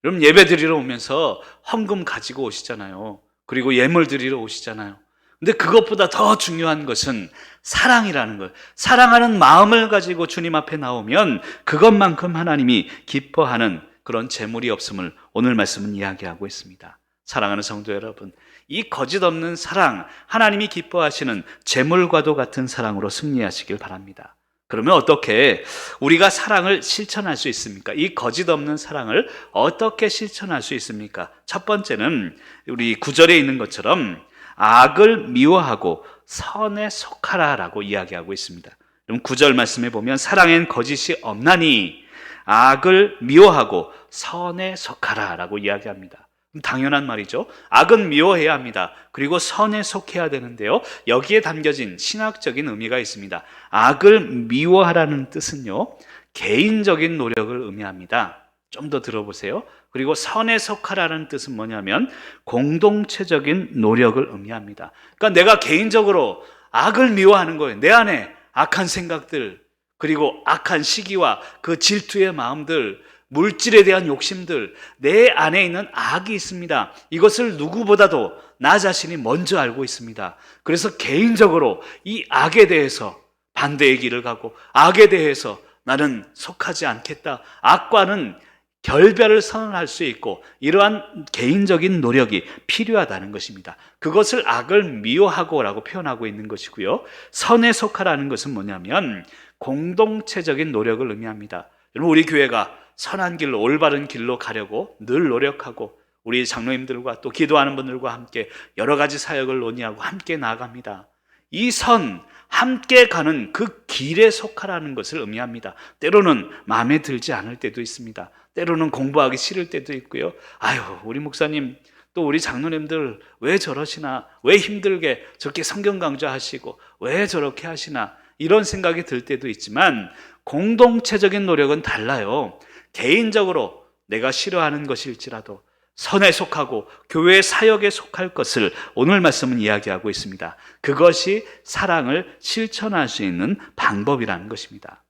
여러분, 예배 드리러 오면서 헌금 가지고 오시잖아요. 그리고 예물 드리러 오시잖아요. 근데 그것보다 더 중요한 것은 사랑이라는 거예요. 사랑하는 마음을 가지고 주님 앞에 나오면 그것만큼 하나님이 기뻐하는 그런 제물이 없음을 오늘 말씀은 이야기하고 있습니다. 사랑하는 성도 여러분, 이 거짓 없는 사랑, 하나님이 기뻐하시는 제물과도 같은 사랑으로 승리하시길 바랍니다. 그러면 어떻게 우리가 사랑을 실천할 수 있습니까? 이 거짓 없는 사랑을 어떻게 실천할 수 있습니까? 첫 번째는 우리 9절에 있는 것처럼 악을 미워하고 선에 속하라라고 이야기하고 있습니다. 그럼 9절 말씀에 보면 사랑엔 거짓이 없나니 악을 미워하고 선에 속하라라고 이야기합니다. 당연한 말이죠. 악은 미워해야 합니다. 그리고 선에 속해야 되는데요, 여기에 담겨진 신학적인 의미가 있습니다. 악을 미워하라는 뜻은요, 개인적인 노력을 의미합니다. 좀 더 들어보세요. 그리고 선에 속하라는 뜻은 뭐냐면 공동체적인 노력을 의미합니다. 그러니까 내가 개인적으로 악을 미워하는 거예요. 내 안에 악한 생각들, 그리고 악한 시기와 그 질투의 마음들, 물질에 대한 욕심들, 내 안에 있는 악이 있습니다. 이것을 누구보다도 나 자신이 먼저 알고 있습니다. 그래서 개인적으로 이 악에 대해서 반대의 길을 가고 악에 대해서 나는 속하지 않겠다, 악과는 결별을 선언할 수 있고 이러한 개인적인 노력이 필요하다는 것입니다. 그것을 악을 미워하고라고 표현하고 있는 것이고요, 선에 속하라는 것은 뭐냐면 공동체적인 노력을 의미합니다. 여러분, 우리 교회가 선한 길로, 올바른 길로 가려고 늘 노력하고 우리 장로님들과 또 기도하는 분들과 함께 여러 가지 사역을 논의하고 함께 나아갑니다. 이 선, 함께 가는 그 길에 속하라는 것을 의미합니다. 때로는 마음에 들지 않을 때도 있습니다. 때로는 공부하기 싫을 때도 있고요. 아유, 우리 목사님 또 우리 장로님들 왜 저러시나, 왜 힘들게 저렇게 성경 강좌하시고 왜 저렇게 하시나, 이런 생각이 들 때도 있지만 공동체적인 노력은 달라요. 개인적으로 내가 싫어하는 것일지라도 선에 속하고 교회의 사역에 속할 것을 오늘 말씀은 이야기하고 있습니다. 그것이 사랑을 실천할 수 있는 방법이라는 것입니다.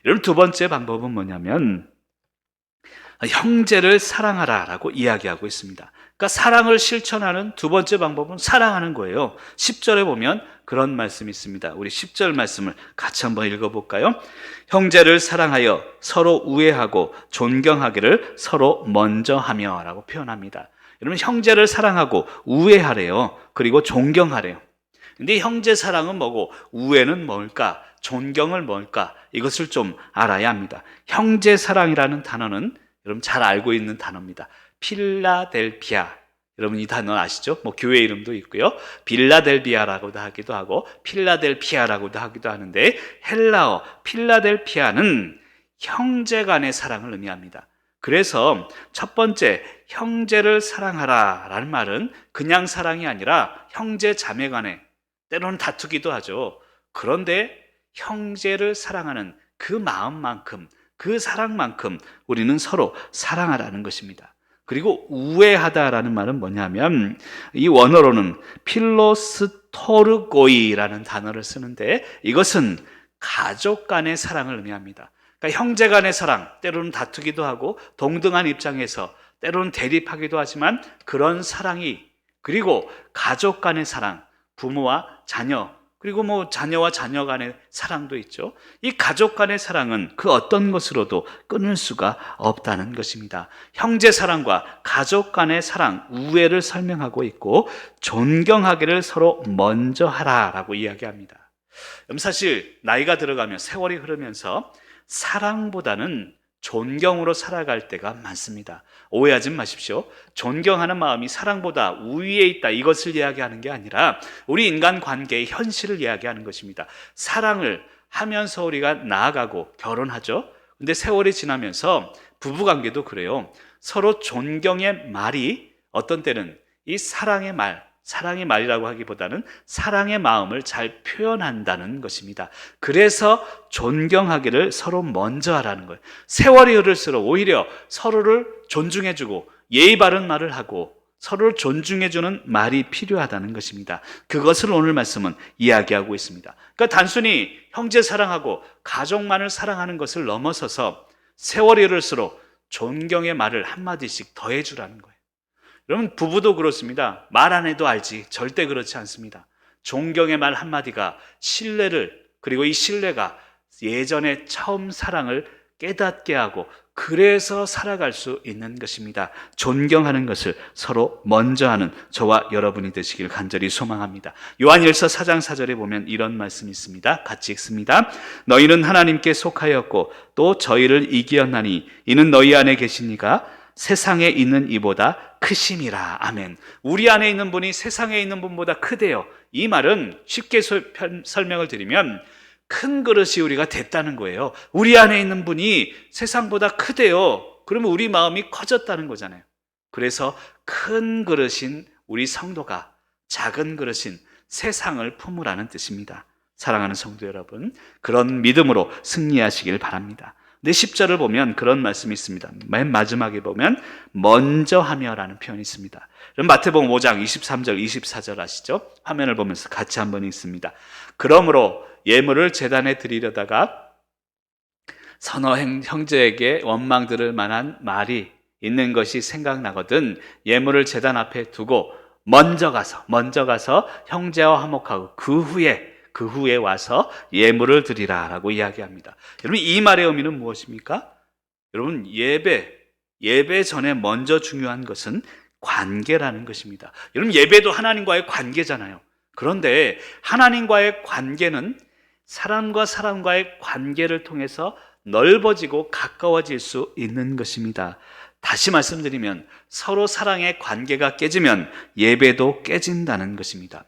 여러분, 두 번째 방법은 뭐냐면 형제를 사랑하라라고 이야기하고 있습니다. 그러니까 사랑을 실천하는 두 번째 방법은 사랑하는 거예요. 10절에 보면 그런 말씀이 있습니다. 우리 10절 말씀을 같이 한번 읽어볼까요? 형제를 사랑하여 서로 우애하고 존경하기를 서로 먼저 하며 라고 표현합니다. 여러분, 형제를 사랑하고 우애하래요. 그리고 존경하래요. 근데 형제 사랑은 뭐고 우애는 뭘까? 존경을 뭘까? 이것을 좀 알아야 합니다. 형제 사랑이라는 단어는 여러분 잘 알고 있는 단어입니다. 필라델피아. 여러분 이 단어 아시죠? 뭐 교회 이름도 있고요. 빌라델비아라고도 하기도 하고 필라델피아라고도 하기도 하는데, 헬라어 필라델피아는 형제 간의 사랑을 의미합니다. 그래서 첫 번째, 형제를 사랑하라 라는 말은 그냥 사랑이 아니라 형제 자매 간에 때로는 다투기도 하죠. 그런데 형제를 사랑하는 그 마음만큼, 그 사랑만큼 우리는 서로 사랑하라는 것입니다. 그리고 우애하다라는 말은 뭐냐면 이 원어로는 필로스토르고이라는 단어를 쓰는데, 이것은 가족 간의 사랑을 의미합니다. 그러니까 형제 간의 사랑, 때로는 다투기도 하고 동등한 입장에서 때로는 대립하기도 하지만 그런 사랑이, 그리고 가족 간의 사랑, 부모와 자녀, 그리고 뭐 자녀와 자녀 간의 사랑도 있죠. 이 가족 간의 사랑은 그 어떤 것으로도 끊을 수가 없다는 것입니다. 형제 사랑과 가족 간의 사랑, 우애를 설명하고 있고 존경하기를 서로 먼저 하라라고 이야기합니다. 사실 나이가 들어가며 세월이 흐르면서 사랑보다는 존경으로 살아갈 때가 많습니다. 오해하지 마십시오. 존경하는 마음이 사랑보다 우위에 있다, 이것을 이야기하는 게 아니라 우리 인간 관계의 현실을 이야기하는 것입니다. 사랑을 하면서 우리가 나아가고 결혼하죠. 근데 세월이 지나면서 부부관계도 그래요. 서로 존경의 말이 어떤 때는 이 사랑의 말이라고 하기보다는 사랑의 마음을 잘 표현한다는 것입니다. 그래서 존경하기를 서로 먼저 하라는 거예요. 세월이 흐를수록 오히려 서로를 존중해주고 예의 바른 말을 하고 서로를 존중해주는 말이 필요하다는 것입니다. 그것을 오늘 말씀은 이야기하고 있습니다. 그러니까 단순히 형제 사랑하고 가족만을 사랑하는 것을 넘어서서 세월이 흐를수록 존경의 말을 한마디씩 더해주라는 거예요. 여러분, 부부도 그렇습니다. 말 안 해도 알지. 절대 그렇지 않습니다. 존경의 말 한마디가 신뢰를, 그리고 이 신뢰가 예전에 처음 사랑을 깨닫게 하고 그래서 살아갈 수 있는 것입니다. 존경하는 것을 서로 먼저 하는 저와 여러분이 되시길 간절히 소망합니다. 요한일서 4장 4절에 보면 이런 말씀이 있습니다. 같이 읽습니다. 너희는 하나님께 속하였고 또 저희를 이기었나니 이는 너희 안에 계시니가 세상에 있는 이보다 크심이라. 아멘. 우리 안에 있는 분이 세상에 있는 분보다 크대요. 이 말은 쉽게 설명을 드리면 큰 그릇이 우리가 됐다는 거예요. 우리 안에 있는 분이 세상보다 크대요. 그러면 우리 마음이 커졌다는 거잖아요. 그래서 큰 그릇인 우리 성도가 작은 그릇인 세상을 품으라는 뜻입니다. 사랑하는 성도 여러분, 그런 믿음으로 승리하시길 바랍니다. 근데 10절을 보면 그런 말씀이 있습니다. 맨 마지막에 보면 먼저 하며라는 표현이 있습니다. 마태복음 5장 23절 24절 아시죠? 화면을 보면서 같이 한번 읽습니다. 그러므로 예물을 제단에 드리려다가 서너 형제에게 원망 들을 만한 말이 있는 것이 생각나거든 예물을 제단 앞에 두고 먼저 가서 형제와 화목하고 그 후에 와서 예물을 드리라라고 이야기합니다. 여러분, 이 말의 의미는 무엇입니까? 여러분, 예배 전에 먼저 중요한 것은 관계라는 것입니다. 여러분, 예배도 하나님과의 관계잖아요. 그런데 하나님과의 관계는 사람과 사람과의 관계를 통해서 넓어지고 가까워질 수 있는 것입니다. 다시 말씀드리면 서로 사랑의 관계가 깨지면 예배도 깨진다는 것입니다.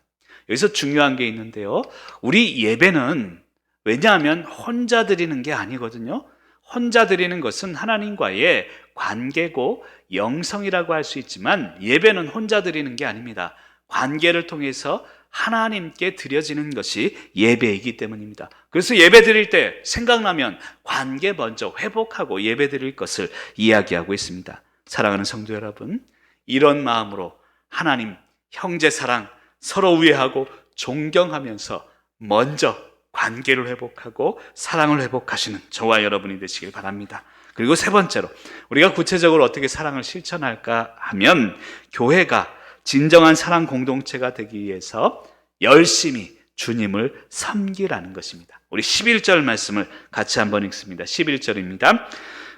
여기서 중요한 게 있는데요. 우리 예배는 왜냐하면 혼자 드리는 게 아니거든요. 혼자 드리는 것은 하나님과의 관계고 영성이라고 할 수 있지만 예배는 혼자 드리는 게 아닙니다. 관계를 통해서 하나님께 드려지는 것이 예배이기 때문입니다. 그래서 예배 드릴 때 생각나면 관계 먼저 회복하고 예배 드릴 것을 이야기하고 있습니다. 사랑하는 성도 여러분, 이런 마음으로 하나님, 형제 사랑, 서로 우애하고 존경하면서 먼저 관계를 회복하고 사랑을 회복하시는 저와 여러분이 되시길 바랍니다. 그리고 세 번째로 우리가 구체적으로 어떻게 사랑을 실천할까 하면 교회가 진정한 사랑 공동체가 되기 위해서 열심히 주님을 섬기라는 것입니다. 우리 11절 말씀을 같이 한번 읽습니다. 11절입니다.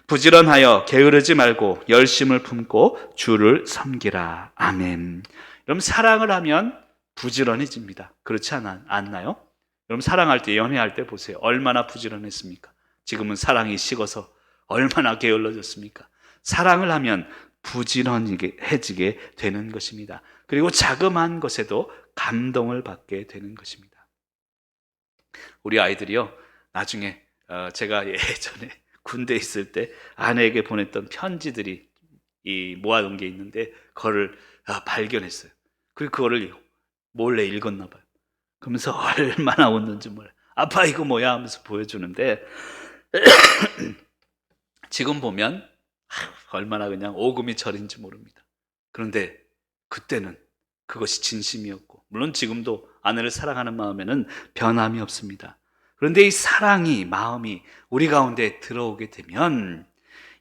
부지런하여 게으르지 말고 열심을 품고 주를 섬기라. 아멘. 여러분, 사랑을 하면 부지런해집니다. 그렇지 않나요? 여러분, 사랑할 때, 연애할 때 보세요. 얼마나 부지런했습니까? 지금은 사랑이 식어서 얼마나 게을러졌습니까? 사랑을 하면 부지런해지게 되는 것입니다. 그리고 자그마한 것에도 감동을 받게 되는 것입니다. 우리 아이들이요, 나중에 제가 예전에 군대에 있을 때 아내에게 보냈던 편지들이 모아놓은 게 있는데 그거를 발견했어요. 그리고 그거를 몰래 읽었나 봐요. 그러면서 얼마나 웃는지 몰라요. 아빠 이거 뭐야 하면서 보여주는데 지금 보면 얼마나 그냥 오금이 저린지 모릅니다. 그런데 그때는 그것이 진심이었고, 물론 지금도 아내를 사랑하는 마음에는 변함이 없습니다. 그런데 이 사랑이, 마음이 우리 가운데 들어오게 되면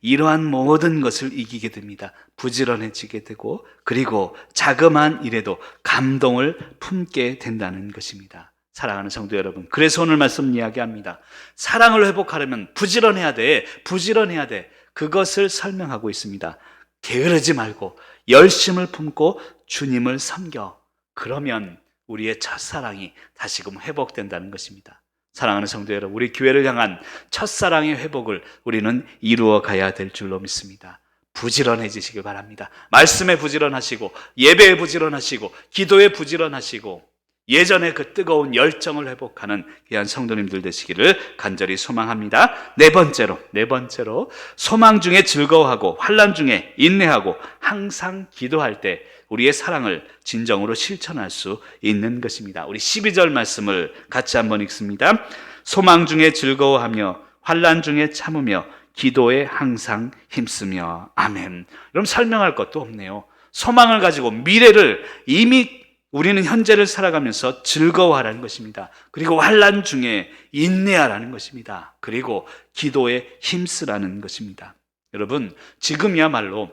이러한 모든 것을 이기게 됩니다. 부지런해지게 되고, 그리고 자그마한 일에도 감동을 품게 된다는 것입니다. 사랑하는 성도 여러분, 그래서 오늘 말씀 이야기합니다. 사랑을 회복하려면 부지런해야 돼. 부지런해야 돼. 그것을 설명하고 있습니다. 게으르지 말고 열심을 품고 주님을 섬겨. 그러면 우리의 첫사랑이 다시금 회복된다는 것입니다. 사랑하는 성도 여러분, 우리 교회를 향한 첫사랑의 회복을 우리는 이루어 가야 될 줄로 믿습니다. 부지런해지시길 바랍니다. 말씀에 부지런하시고, 예배에 부지런하시고, 기도에 부지런하시고, 예전에 그 뜨거운 열정을 회복하는 귀한 성도님들 되시기를 간절히 소망합니다. 네 번째로 소망 중에 즐거워하고 환난 중에 인내하고 항상 기도할 때 우리의 사랑을 진정으로 실천할 수 있는 것입니다. 우리 12절 말씀을 같이 한번 읽습니다. 소망 중에 즐거워하며 환난 중에 참으며 기도에 항상 힘쓰며. 아멘. 그럼 설명할 것도 없네요. 소망을 가지고 미래를 이미 우리는 현재를 살아가면서 즐거워하라는 것입니다. 그리고 환난 중에 인내하라는 것입니다. 그리고 기도에 힘쓰라는 것입니다. 여러분, 지금이야말로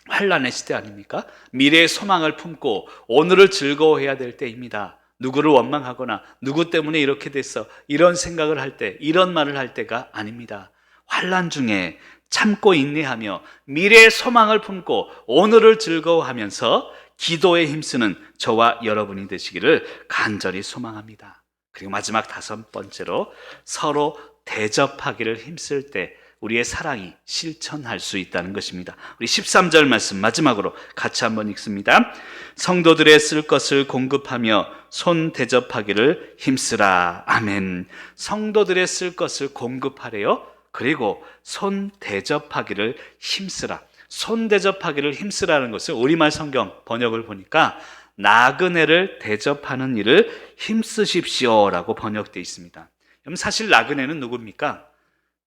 환난의 시대 아닙니까? 미래의 소망을 품고 오늘을 즐거워해야 될 때입니다. 누구를 원망하거나 누구 때문에 이렇게 됐어, 이런 생각을 할 때, 이런 말을 할 때가 아닙니다. 환난 중에 참고 인내하며 미래의 소망을 품고 오늘을 즐거워하면서 기도에 힘쓰는 저와 여러분이 되시기를 간절히 소망합니다. 그리고 마지막 다섯 번째로 서로 대접하기를 힘쓸 때 우리의 사랑이 실천할 수 있다는 것입니다. 우리 13절 말씀 마지막으로 같이 한번 읽습니다. 성도들의 쓸 것을 공급하며 손 대접하기를 힘쓰라. 아멘. 성도들의 쓸 것을 공급하래요. 그리고 손 대접하기를 힘쓰라. 손 대접하기를 힘쓰라는 것은 우리말 성경 번역을 보니까 나그네를 대접하는 일을 힘쓰십시오라고 번역되어 있습니다. 그럼 사실 나그네는 누굽니까?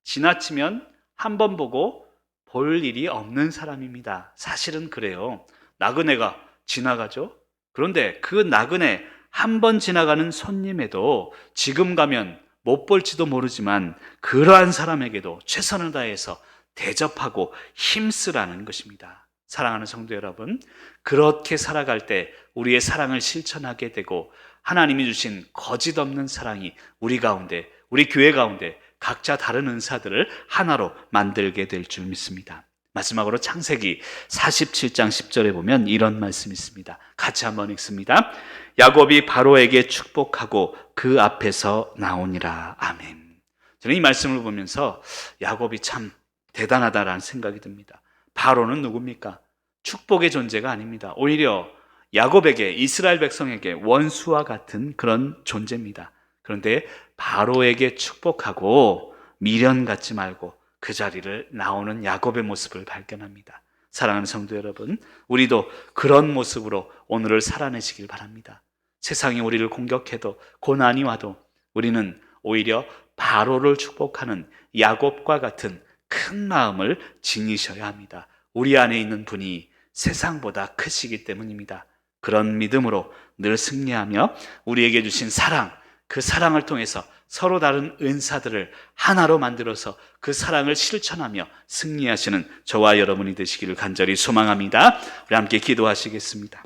지나치면 한 번 보고 볼 일이 없는 사람입니다. 사실은 그래요. 나그네가 지나가죠. 그런데 그 나그네 한 번 지나가는 손님에도 지금 가면 못 볼지도 모르지만 그러한 사람에게도 최선을 다해서 대접하고 힘쓰라는 것입니다. 사랑하는 성도 여러분, 그렇게 살아갈 때 우리의 사랑을 실천하게 되고 하나님이 주신 거짓 없는 사랑이 우리 가운데, 우리 교회 가운데 각자 다른 은사들을 하나로 만들게 될 줄 믿습니다. 마지막으로 창세기 47장 10절에 보면 이런 말씀이 있습니다. 같이 한번 읽습니다. 야곱이 바로에게 축복하고 그 앞에서 나오니라. 아멘. 저는 이 말씀을 보면서 야곱이 참 대단하다라는 생각이 듭니다. 바로는 누굽니까? 축복의 존재가 아닙니다. 오히려 야곱에게, 이스라엘 백성에게 원수와 같은 그런 존재입니다. 그런데 바로에게 축복하고 미련 갖지 말고 그 자리를 나오는 야곱의 모습을 발견합니다. 사랑하는 성도 여러분, 우리도 그런 모습으로 오늘을 살아내시길 바랍니다. 세상이 우리를 공격해도, 고난이 와도 우리는 오히려 바로를 축복하는 야곱과 같은 큰 마음을 지니셔야 합니다. 우리 안에 있는 분이 세상보다 크시기 때문입니다. 그런 믿음으로 늘 승리하며 우리에게 주신 사랑, 그 사랑을 통해서 서로 다른 은사들을 하나로 만들어서 그 사랑을 실천하며 승리하시는 저와 여러분이 되시기를 간절히 소망합니다. 우리 함께 기도하시겠습니다.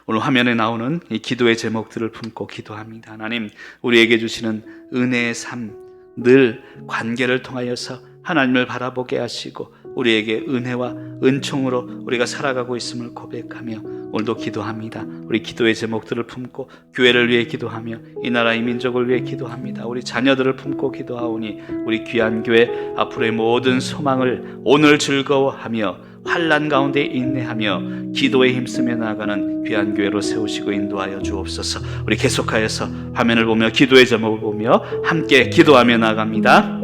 오늘 화면에 나오는 이 기도의 제목들을 품고 기도합니다. 하나님, 우리에게 주시는 은혜의 삶, 늘 관계를 통하여서 하나님을 바라보게 하시고 우리에게 은혜와 은총으로 우리가 살아가고 있음을 고백하며 오늘도 기도합니다. 우리 기도의 제목들을 품고 교회를 위해 기도하며 이 나라의 민족을 위해 기도합니다. 우리 자녀들을 품고 기도하오니 우리 귀한 교회 앞으로의 모든 소망을 오늘 즐거워하며 환난 가운데 인내하며 기도에 힘쓰며 나아가는 귀한 교회로 세우시고 인도하여 주옵소서. 우리 계속하여서 화면을 보며 기도의 제목을 보며 함께 기도하며 나아갑니다.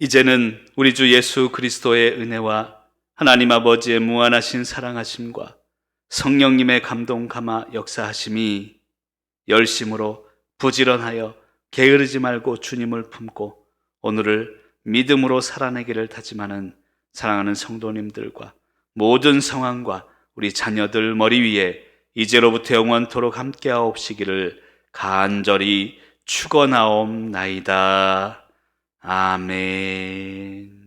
이제는 우리 주 예수 그리스도의 은혜와 하나님 아버지의 무한하신 사랑하심과 성령님의 감동 감화 역사하심이 열심으로 부지런하여 게으르지 말고 주님을 품고 오늘을 믿음으로 살아내기를 다짐하는 사랑하는 성도님들과 모든 상황과 우리 자녀들 머리 위에 이제로부터 영원토록 함께하옵시기를 간절히 축원하옵나이다. 아멘.